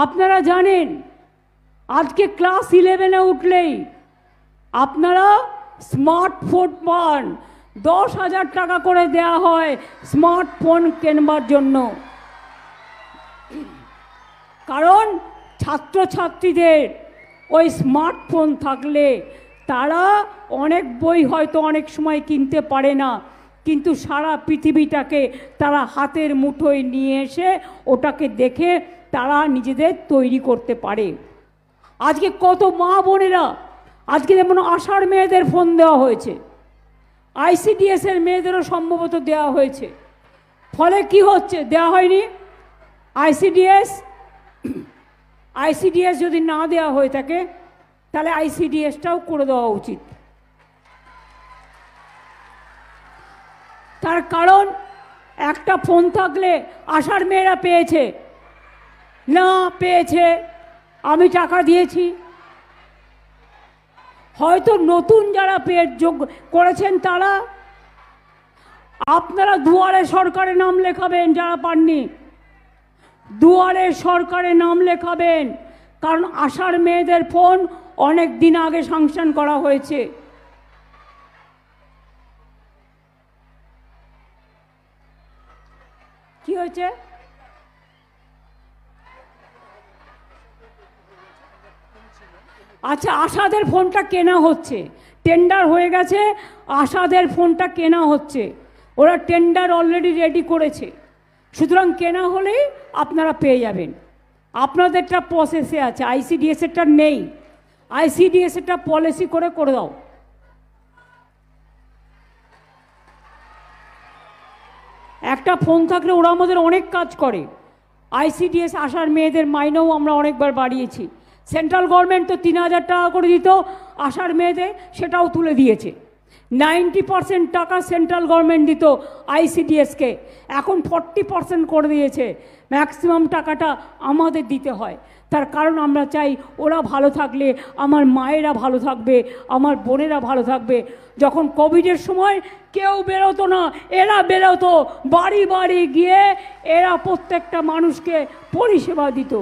আপনারা জানেন আজকে ক্লাস 11-এ উঠলেই আপনারা স্মার্টফোন পান, 10,000 টাকা করে দেয়া হয় স্মার্টফোন কেনবার জন্য। কারণ ছাত্রছাত্রীদের ওই স্মার্টফোন থাকলে তারা অনেক বই হয়তো অনেক সময় কিনতে পারে না, কিন্তু সারা পৃথিবীটাকে তারা হাতের মুঠোয় নিয়ে এসে ওটাকে দেখে তারা নিজেদের তৈরি করতে পারে। আজকে কত মা বোনেরা, আজকে যেমন আশার মেয়েদের ফোন দেওয়া হয়েছে, আইসিডিএসের মেয়েদেরও সম্ভবত দেওয়া হয়েছে। ফলে কি হচ্ছে? দেওয়া হয়নি আইসিডিএস যদি না দেওয়া হয়ে থাকে তাহলে আইসিডিএসটাও করে দেওয়া উচিত। তার কারণ একটা ফোন থাকলে আশার মেয়েরা পেয়েছে না পেয়েছে, আমি টাকা দিয়েছি, হয়তো নতুন যারা যোগ করেছেন তারা। আপনারা দুয়ারে সরকারে নাম লেখাবেন, যারা পাননি দুয়ারে সরকারে নাম লেখাবেন, কারণ আশার মেয়েদের ফোন অনেক দিন আগে স্যাংশন করা হয়েছে। কি হয়েছে? আচ্ছা, আশাদের ফোনটা কেনা হচ্ছে, টেন্ডার হয়ে গেছে, আশাদের ফোনটা কেনা হচ্ছে, ওরা টেন্ডার অলরেডি রেডি করেছে, সুতরাং কেনা হলেই আপনারা পেয়ে যাবেন। আপনাদেরটা প্রসেসে আছে, আইসিডিএসেরটা নেই, আইসিডিএসেরটা পলিসি করে দাও। একটা ফোন থাকলে ওরা আমাদের অনেক কাজ করে। আইসিডিএস আশার মেয়েদের মাইনেও আমরা অনেকবার বাড়িয়েছি। সেন্ট্রাল গভর্নমেন্ট তো 3,000 টাকা করে দিত আশার মেয়েদের, সেটাও তুলে দিয়েছে। 90% টাকা সেন্ট্রাল গভর্নমেন্ট দিত আইসিডিএসকে, এখন 40% করে দিয়েছে। ম্যাক্সিমাম টাকাটা আমাদের দিতে হয়। তার কারণ আমরা চাই ওরা ভালো থাকলে আমার মায়েরা ভালো থাকবে, আমার বোনেরা ভালো থাকবে। যখন কোভিডের সময় কেউ বেরোতো না, এরা বেরোতো, বাড়ি বাড়ি গিয়ে এরা প্রত্যেকটা মানুষকে পরিষেবা দিত।